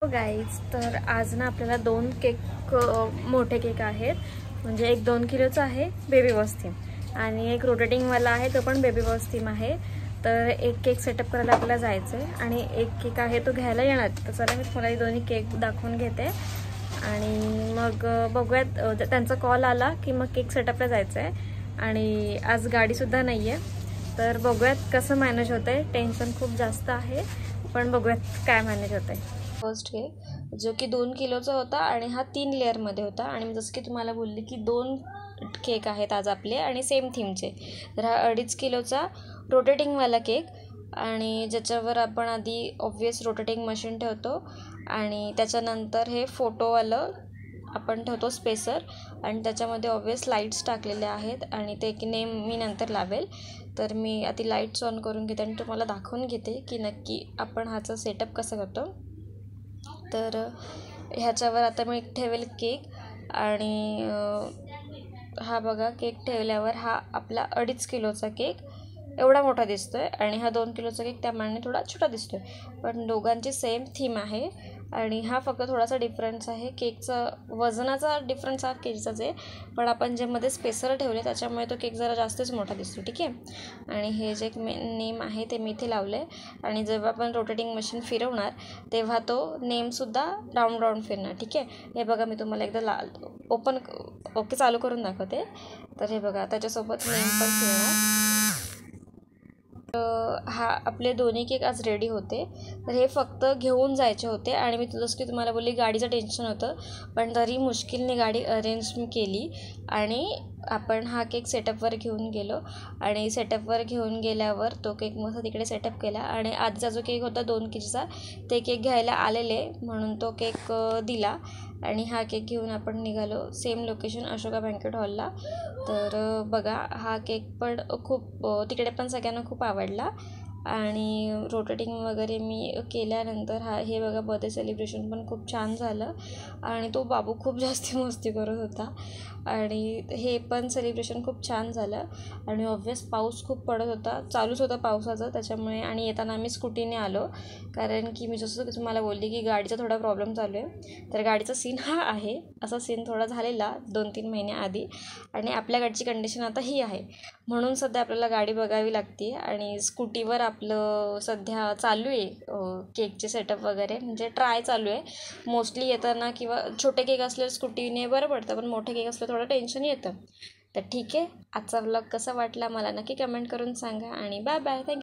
Guys, तर आज ना आपल्याला 2 केक मोठे केक आहेत. म्हणजे एक 2 किलोचा आहे बेबी बॉस थीम आणि एक रोटेटिंगवाला आहे तो पण बेबी बॉस थीम आहे. तर एक केक सेटअप करायला आपल्याला जायचं आहे आणि एक केक आहे तो घ्यायला येणार. तर चला मी तुम्हाला दोन्ही केक दाखवून घेते आणि मग बघूयात. त्यांचा कॉल आला की मग केक सेटअपला जायचं आहे आणि आज गाडीसुद्धा नाही आहे. तर बघूयात कसं मॅनेज होतं आहे. टेन्शन खूप जास्त आहे पण बघूयात काय मॅनेज होतं आहे. फर्स्ट केक जो की 2 किलोचा होता आणि हा 3 लेअरमध्ये होता. आणि मी जसं की तुम्हाला बोलले की 2 केक आहेत आज आपले आणि सेम थीमचे. तर हा 2.5 किलोचा रोटेटिंगवाला केक आणि ज्याच्यावर आपण आधी ऑब्वियस रोटेटिंग मशीन ठेवतो आणि त्याच्यानंतर हे फोटोवालं आपण ठेवतो स्पेसर आणि त्याच्यामध्ये ऑब्वियस लाईट्स टाकलेले आहेत आणि ते एक नेम मी नंतर लावेल. तर मी आधी लाईट्स ऑन करून घेते आणि तुम्हाला दाखवून घेते की नक्की आपण ह्याचा सेटअप कसं करतो. तर ह्याच्यावर आता मी ठेवेल केक आणि हा बघा केक ठेवल्यावर हा आपला 2.5 किलोचा केक एवढा मोठा दिसतो आहे आणि हा 2 किलोचा केक त्यामानाने थोडा छोटा दिसतो आहे. पण दोघांची सेम थीम आहे आणि हा फक्त थोडासा डिफरन्स आहे. केकचा वजनाचा डिफरन्स हा केकचाच आहे पण आपण जे मध्ये स्पेसर ठेवले त्याच्यामुळे तो केक जरा जास्तच मोठा दिसतो. ठीक आहे. आणि हे जे नेम आहे ते मी इथे लावलं आहे आणि जेव्हा आपण रोटेटिंग मशीन फिरवणार तेव्हा तो नेमसुद्धा राऊंड राऊंड फिरणार. ठीक आहे. हे बघा मी तुम्हाला एकदा ओके चालू करून दाखवते. तर हे बघा त्याच्यासोबत नेम पण फिरणार. हा आपले दोन्ही केक आज रेडी होते. तर हे फक्त घेऊन जायचे होते आणि मी जसं की तुम्हाला बोलली गाडीचं टेन्शन होतं पण तरी मुश्किलने गाडी अरेंज केली आणि आपण हा केक सेटअपवर घेऊन गेलो आणि सेटअपवर घेऊन गेल्यावर तो केक मस्त तिकडे सेटअप केला आणि आधीचा जो केक होता 2 किलोचा ते केक घ्यायला आलेले म्हणून तो केक दिला आणि हा केक घेऊन आपण निघालो सेम लोकेशन अशोका बँकेट हॉलला. तर बघा हा केक पण खूप तिकडे पण सगळ्यांना खूप आवडला आणि रोटेटिंग वगैरे मी केल्यानंतर हे बघा बर्थडे सेलिब्रेशन पण खूप छान झालं आणि तो बाबू खूप जास्त मस्ती करत होता आणि हे पण सेलिब्रेशन खूप छान झालं. आणि ऑब्वियस पाऊस खूप पडत होता, चालूच होता पावसाचं त्याच्यामुळे. आणि येताना आम्ही स्कूटीने आलो कारण की मी जसं की तुम्हाला बोलली की गाडीचा थोडा प्रॉब्लेम चालू आहे. तर गाडीचा सीन हा आहे, असा सीन थोडा झालेला 2-3 महिन्याआधी आणि आपल्या गाडीची कंडिशन आता ही आहे म्हणून सध्या आपल्याला गाडी बघावी लागते आणि स्कूटीवर आपलं सध्या चालू आहे केकचे सेटअप वगैरे म्हणजे ट्राय चालू आहे. मोस्टली येताना किंवा छोटे केक असले स्कूटीने बरं पडतं पण मोठे केक असलं थोडं टेन्शन येतं. तर ठीक आहे. आजचा व्लॉग कसा वाटला मला नक्की कमेंट करून सांगा आणि बाय बाय. थँक्यू.